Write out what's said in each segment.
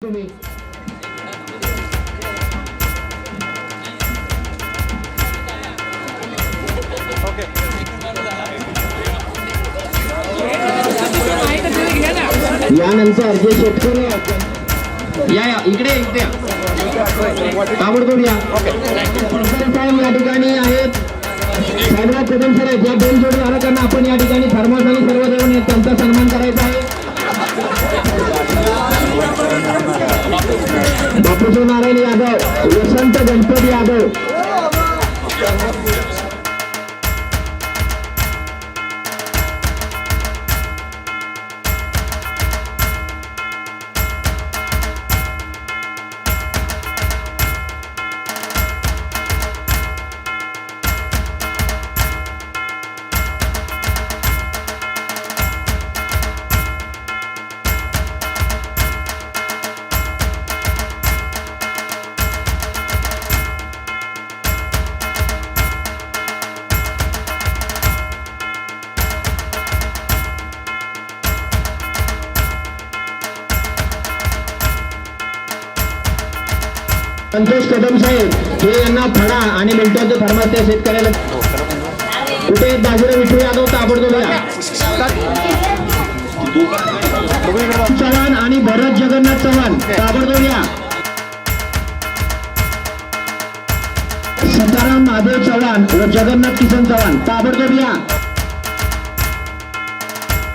तुम्ही यानंतर जे शेतकरी या इकडे इकडे ताबडतोब या साहेब या ठिकाणी आहेत. साहेबराव कदम सर आहेत. या बैलजोडी धारकांना आपण या ठिकाणी थर्मस आणि सर्व देऊन त्यांचा सन्मान करायचा आहे. बापूजी नारायण यादव, वसंत गणपती यादव, संतोष कदम साहेब हे यांना फडा आणि मिल्टनचं थर्मस त्या शेतकऱ्याला कुठे बाजीराव विठू यादव ताबडतोब या. चव्हाण आणि भरत जगन्नाथ चव्हाण ताबडतोब या. सीताराम महादेव चव्हाण व जगन्नाथ किसन चव्हाण ताबडतोब या.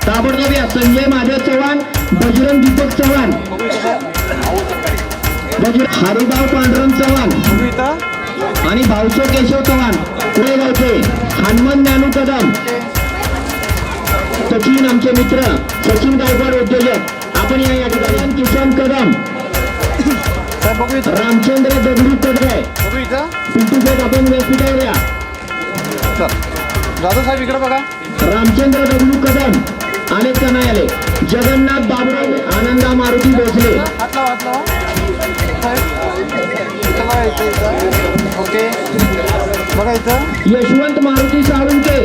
ताबडतोब या. संजय महादेव चव्हाण, बजरंग दीपक चव्हाण, हरिभाऊ पांडुरंग चव्हाण आणि भाऊसो केशव चव्हाण कुळेगावचे. हनुमान ज्ञानू कदम, सचिन आमचे मित्र सचिन गायकवाड उद्योजक आपण या ठिकाणी. किसन कदम, रामचंद्र दगडू कडे, पिंटू शेठ आपण व्यासपीठावर या. जाधव साहेब इकडे बघा. रामचंद्र दगडू कदम आलेत का नाही आले. जगन्नाथ बाबुराव, आनंदा मारुती भोसले, ओके बघा इथं. यशवंत मारुती साळुंके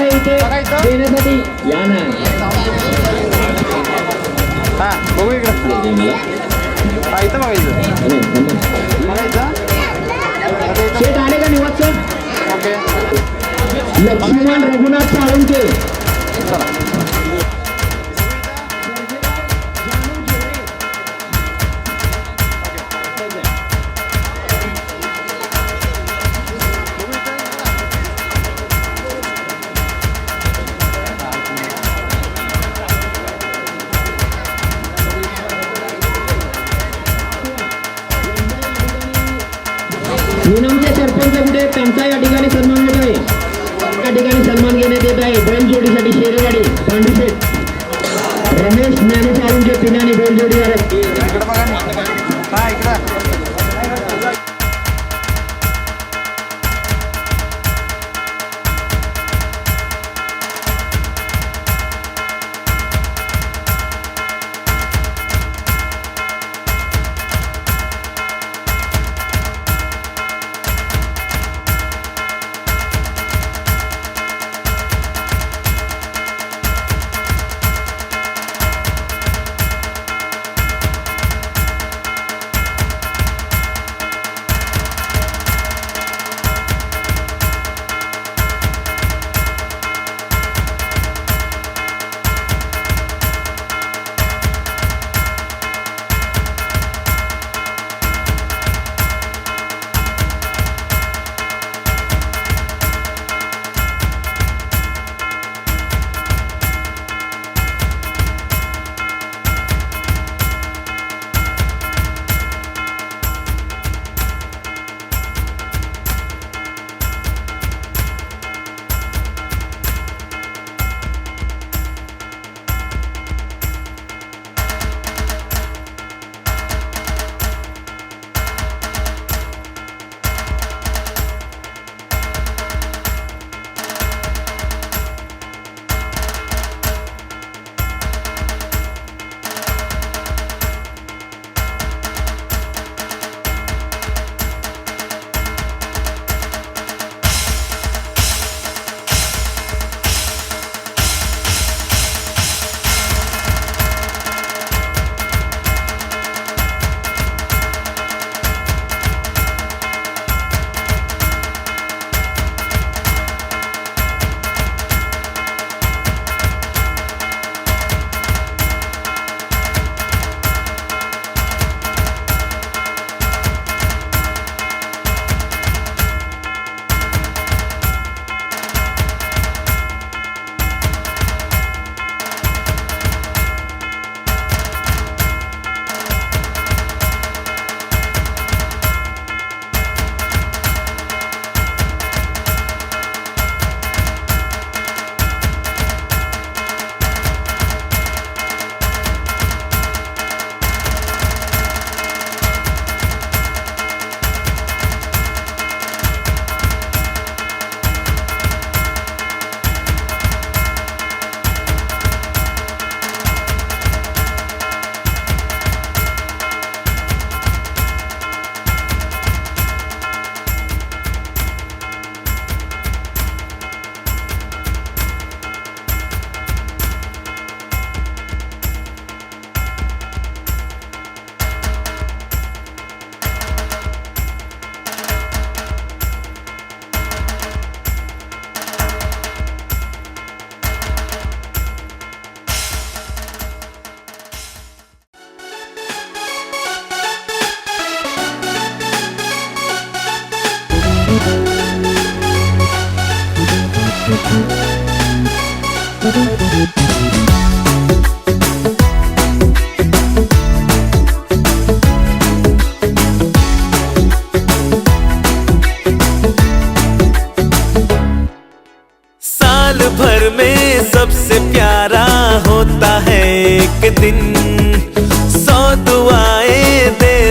इथे देण्यासाठी या ना. हा बघू इकडे. हा इथं बघा इथं. बघा इथं. शेठ आले का निवास सर. ओके लक्ष्मण रघुनाथ साळुंके, चला. निलमचे सरपंच कुठे त्यांचा या ठिकाणी सन्मान होत आहे. या ठिकाणी सन्मान घेण्यात येत आहे. बैलजोडीसाठी शेरेगाडी पांडुशेठ, रमेश ज्ञानू साळुंके पिण्याने बैलजोडी आहेत. इकडे बघा. हा इकडं.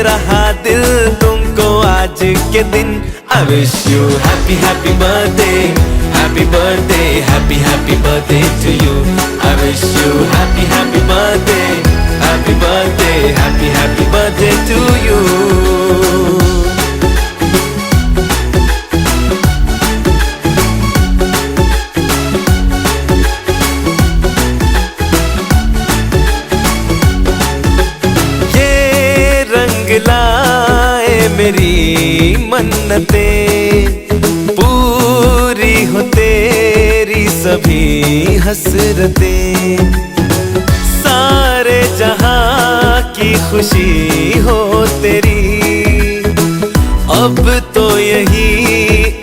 रहा दिल तुमको आज के दिन। I wish you happy happy birthday, happy birthday, happy happy birthday to you. I wish you happy happy birthday, happy birthday, happy happy birthday to you. लाए मेरी मन्नतें, पूरी हो तेरी सभी हसरतें। सारे जहां की खुशी हो तेरी, अब तो यही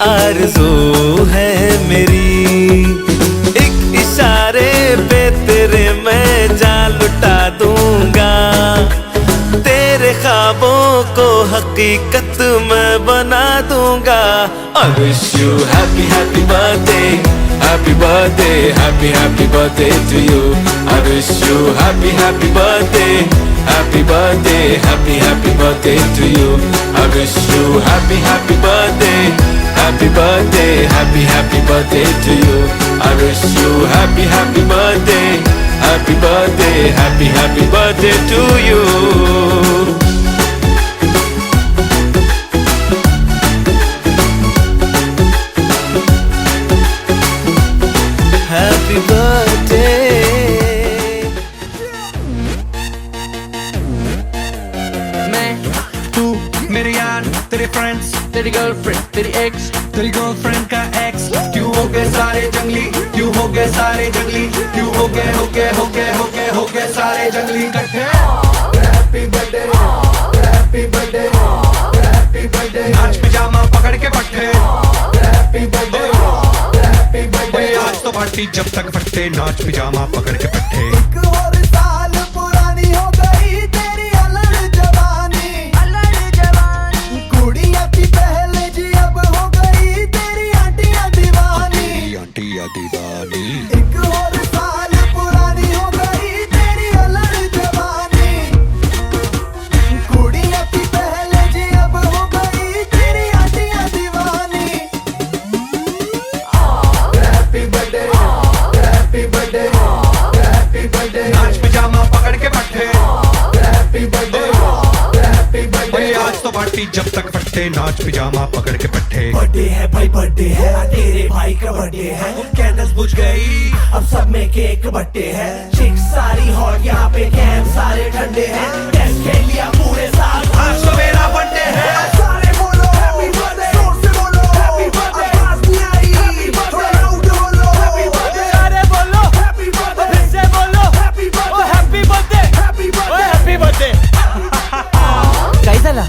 आरज़ू है मेरी। एक इशारे पे तेरे मैं जान लुटा दूंगा, तेरे ख्वाबों को हकीकत मैं बना दूंगा। I wish you happy happy birthday, happy birthday, happy happy birthday to you. I wish you happy happy birthday, happy birthday, happy happy birthday to you. I wish you happy happy birthday, happy birthday, happy happy birthday to you. I wish you happy happy birthday, happy birthday, happy happy birthday to you. Happy birthday. मैं तू मेरे यार, तेरे friends, तेरी girlfriend, तेरी x, तेरी girlfriend का x. क्यों हो गए सारे जंगली, क्यों हो गए सारे जंगली, क्यों हो गए हो गए हो गए हो गए हो गए सारे जंगली इकट्ठे। Happy birthday, happy birthday, happy birthday. नाच पिजामा पकड़ के पट्टे, हैप्पी बर्थडे, हैप्पी बर्थडे। आज तो पार्टी जब तक फटते, नाच पिजामा पकड़ के पट्टे। एक और साल पुरानी हो गई तेरी अलग जवानी, अलग जवानी। कुड़िया थी पहले जी, अब हो गई तेरी आंटियां दीवानी, आंटियां दीवानी। एक और साल पुरानी हो गई तेरी अलग जवानी। कुड़िया थी पहले जी, अब हो गई तेरी आंटियां दीवानी। Happy birthday, happy birthday, happy birthday. नाच पिजामा पकड़ के पट्टे, हैप्पी बर्थडे, हैप्पी बर्थडे। आज तो पार्टी जब तक फटते, नाच पिजामा पकड़ के पट्टे। बर्थडे है भाई, बर्थडे है, तेरे भाई का बर्थडे है। कैंडल्स बुझ गई, अब सब में केक बट्टे है। चिक्स सारी हॉट, यहाँ पे कैंप सारे ठंडे हैं। टेस्ट खेल लिया पूरे साल, आज तो मेरा बर्थडे है। सारे बोलो हैप्पी बर्थडे, जोर से बोलो हैप्पी बर्थडे। आवाज नहीं आई, थोड़ा लाउड बोलो हैप्पी बर्थडे। अरे बोलो हैप्पी बर्थडे, फिर से बोलो happy birthday, happy birthday, happy birthday. Happy birthday. काय झाला?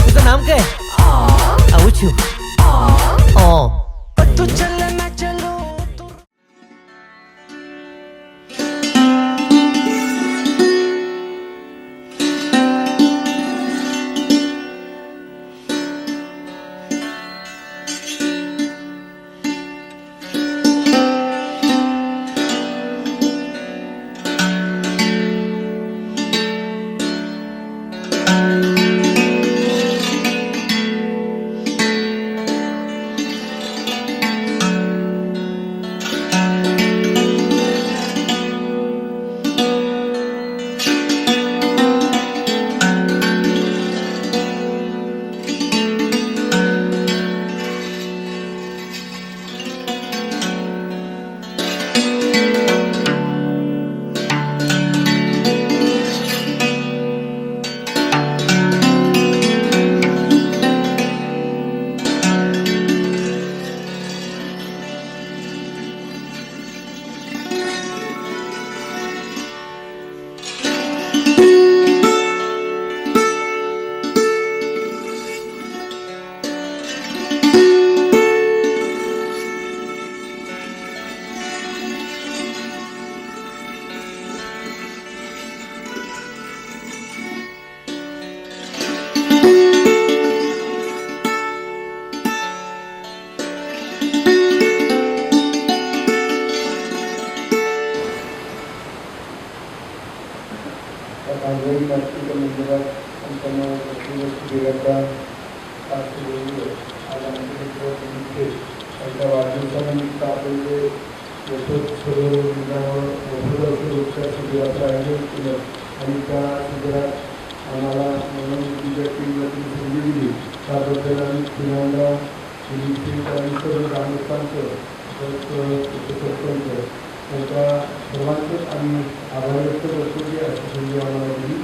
तुझं नाम काय? आऊचू. तू चल मैं चलो तू. कांजळी कार्तिक मंदिरात संपन्न शिबिराचा आज आमच्या त्यांच्या वाढदिवसानिमित्त आपण जे यशोद सरोवर जिल्ह्यावर यशोद औषध उपचार शिबिराचं आयोजन केलं आणि त्या शिबिरात आम्हाला मनोवृत्तीच्या टीमला ती संधी दिली त्याबद्दल आम्ही पुन्हा आणि सर्व ग्रामस्थांचं उपसरपंच त्यांच्या सर्वांचंच आम्ही आभार व्यक्त करतो की अशी संधी आम्हाला दिली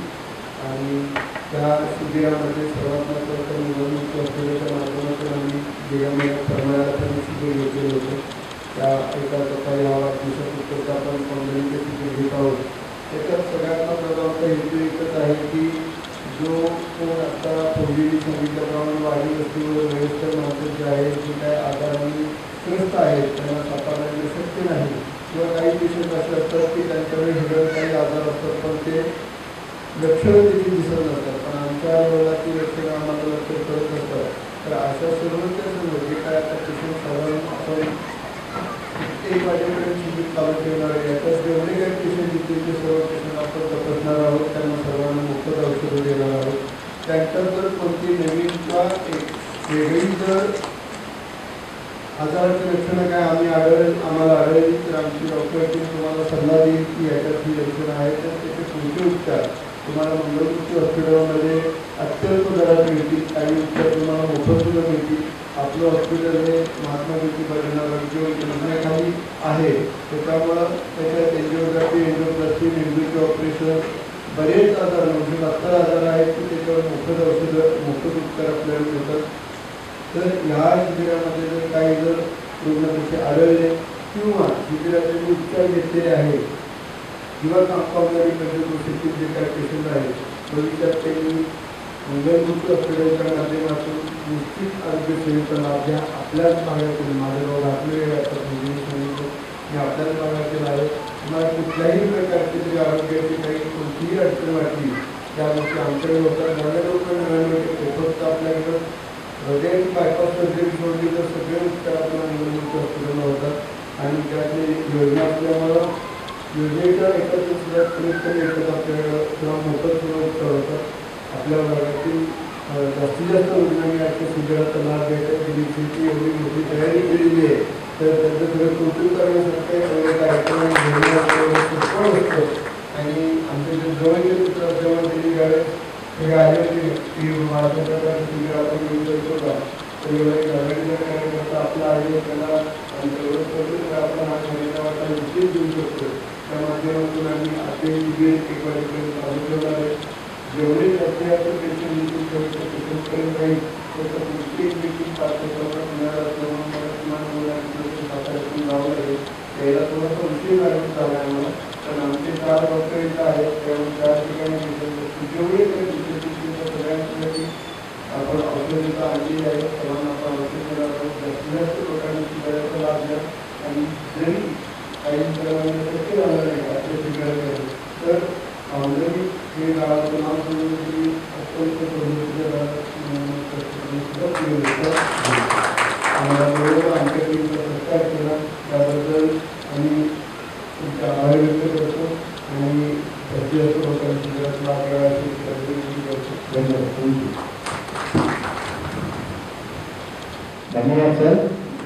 आणि त्या शिबिरामध्ये सर्वात महत्त्वाचं निवडणूक असलेल्या माध्यमातून आम्ही गेल्या महिन्यात करणाऱ्याला त्यांनी शिबिर घेतलेलं होतं त्या एका सकाळी हा दिवसापुरतं आपण ऑनलाईन शिबिर घेत आहोत त्याच्यात सगळ्यात महत्त्वाचा हेतू एकच आहे की जो कोण आता पूर्वी सांगितल्याप्रमाणे वाढीव वस्तीवर वयस्कर माणसं जे आहेत जे काय आजारांनी त्रस्त आहेत त्यांना सापडण्याचे शक्य नाही किंवा काही पेशंट असे असतात की त्यांच्याकडे वेगळे काही आजार असतात पण ते लक्षणं देखील दिसत नसतात पण आमच्या वर्गाची लक्षणं आम्हाला लक्ष करत असतात तर अशा सर्वच्या सर्व जे काय आता पेशंट साधारण आपण 1 वाजेपर्यंत शिबिर चालू ठेवणार आहे याच्यात जेवढे काही पेशंट येतील ते सर्व पेशंट आपण तपासणार आहोत त्यांना सर्वांना मोफत औषधं देणार आहोत त्यांच्यात जर कोणती नवीन किंवा वेगळी जर आजाराची लक्षणं काय आम्हाला आढळली तर आमची डॉक्टर टीम तुम्हाला सल्ला देईल की याच्यात ही लक्षणं आहेत तर त्याचे पुढचे उपचार तुम्हाला मंगलमूर्ती हॉस्पिटलमध्ये अत्यल्प दरात मिळतील काही उपचार तुम्हाला मोफत सुद्धा मिळतील आपलं हॉस्पिटल हे महात्मा ज्योतिबा आरोग्य योजनेखाली आहे त्याच्यामुळं त्याच्यात एन्जिओग्राफी एन्जिओप्लास्टी मेंदूचे ऑपरेशन बरेच आजार 970 आजार आहेत की त्याच्यावर मोफत औषधं मोफत उपचार आपल्याला मिळतात तर ह्या शिबिरामध्ये जर काही जर रुग्ण आढळले किंवा शिबिराचे जे उपचार घेतलेले आहेत किंवा कामगारी पद्धतीचे जे काही पेशंट आहेत भविष्यात त्यांनी मंगलमूर्ती हॉस्पिटलच्या माध्यमातून निश्चित आरोग्य सेवेचा लाभ घ्या आपल्याच भागातील माझं गाव घातले सांगितलं मी आपल्याच भागातील आहे तुम्हाला कुठल्याही प्रकारची तरी आरोग्याची काही कोणतीही अडचण वाटली त्या गोष्टी आमच्याकडे होतात नव्या लोकांना फक्त आपल्याकडं हृदयाची बायपास सर्जरी सोडली तर सगळे उपचार आपल्याला मंगलमूर्ती हॉस्पिटलला होतात आणि त्यातली योजना असल्यामुळं योजनेच्या एकत्र एकच आपल्याकडं किंवा मोफत सुद्धा उपचार होतात आपल्या भागातील जास्तीत जास्त रुग्णांनी आजच्या शिबिराचा लाभ घ्यायचा दिलीची एवढी मोठी तयारी केलेली आहे तर त्याचं सगळं कौतुक करण्यासारखं कार्यक्रम असतं आणि आमच्या जे जवळचे मित्र जेव्हा त्यांनी ज्यावेळेस हे आले की महाराष्ट्राच्या शिबिर आपण घेऊ शकतो का तर एवढा एक आघाडीचा कार्यकर्ता आपला आहे त्याला तेवढं करतो तर आपण हा महिन्याचा वाटा निश्चित देऊ शकतो त्या माध्यमातून आम्ही आपले शिबिर 1 वाजेपर्यंत चालू ठेवणार आहे जेवढे जास्तीत जास्त पेशंट मिळतील तेवढे पेशंटपर्यंत राहील त्याचं प्रत्येक मीटिंग 5 दिवसाला पुण्याला किंवा मला किमान मुलांना साताऱ्यातून जावं लागेल त्याला थोडासा उशीर लागत झाला आहे आम्हाला पण आमचे 4 डॉक्टर इथं आहेत त्यामुळे 4 ठिकाणी जेवढे काही सगळ्यांसाठी आपण औषधं आणलेली आहे सर्वांना आपण औषध दिलं जास्तीत जास्त लोकांनी शिबिराचा लाभ घ्या आणि जरी काही सर्वांना शक्य झालं नाही आपल्या शिबिरामध्ये तर ऑलरेडी हे गावाचं नाव सोडून तरी अत्यंत प्रमुखच्या आम्हाला बरोबर आमच्या टीमचा सत्कार केला त्याबद्दल आम्ही तुमचे आभार व्यक्त करतो आणि जास्तीत जास्त लोकांनी शिबिरात लाभ घ्यावा धन्यवाद सर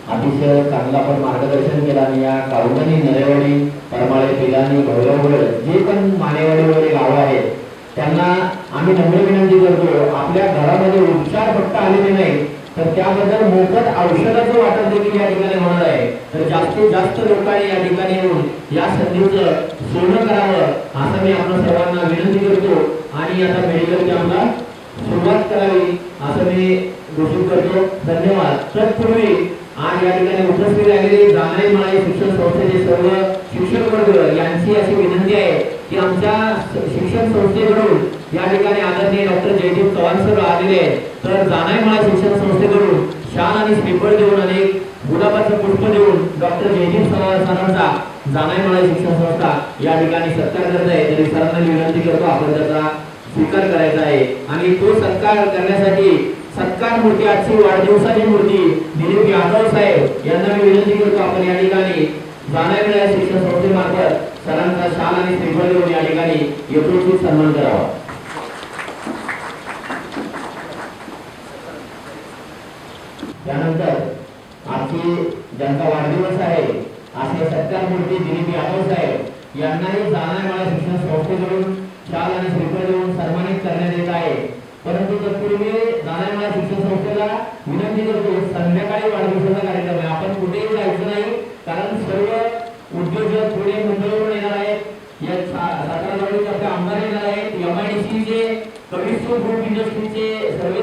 अतिशय चांगला आपण मार्गदर्शन केलं आणि या काळुगणी नरेवाडी परमाळे पिलानी भैरवगड जे पण मानेवाडी वगैरे गावं आहेत त्यांना आम्ही नम्र विनंती करतो आपल्या घरामध्ये उपचार फक्त आलेले नाही तर त्याबद्दल मोफत औषधाचं वाटप देखील या ठिकाणी होणार आहे तर जास्तीत जास्त लोकांनी या ठिकाणी येऊन या संधीचं सोनं करावं असं मी आपल्या सर्वांना विनंती करतो आणि आता मेडिकल कॅम्पला सुरुवात करावी असं मी घोषित करतो धन्यवाद तत्पूर्वी आज या ठिकाणी उपस्थित राहिलेले जाणारे माळे शिक्षण संस्थेचे सर्व शिक्षक वर्ग यांची अशी विनंती आहे की आमच्या शिक्षण संस्थेकडून या ठिकाणी आदरणीय डॉक्टर जयदीप चव्हाण सर आलेले आहेत तर जाणारे माळे शिक्षण संस्थेकडून शाल आणि स्लीपर देऊन अनेक गुलाबाचं पुष्प देऊन डॉक्टर जयदीप सरांचा जाणारे माळे शिक्षण संस्था या ठिकाणी सत्कार करत आहे तरी सरांना विनंती करतो आपण त्याचा स्वीकार करायचा आहे आणि तो सत्कार करण्यासाठी सत्कार मूर्ती आजची वाढदिवसाची मूर्ती दिलीप यादव साहेब यांना मी विनंती करतो आपण या ठिकाणी जाणाऱ्या शिक्षण संस्थेमार्फत सरांचा शाल आणि श्रीफळ देऊन या ठिकाणी यथोचित सन्मान करावा त्यानंतर आजची ज्यांचा वाढदिवस आहे असे सत्कारमूर्ती दिलीप यादव साहेब यांनाही जानामाळा शिक्षण संस्थेकडून शाल आणि श्रीफळ देऊन सन्मानित करण्यात येत आहे. परंतु तत्पूर्वी जानामाळा शिक्षण संस्थेला विनंती करतो, संध्याकाळी वाढदिवसाचा कार्यक्रम आहे, आपण कुठेही जायचं नाही, कारण सर्व उद्योजक पुढे मुंबईवरून येणार आहेत, या सातारा जवळचे आमदार येणार आहेत, MIDC चे कविश्व ग्रुप इंडस्ट्रीचे सर्वे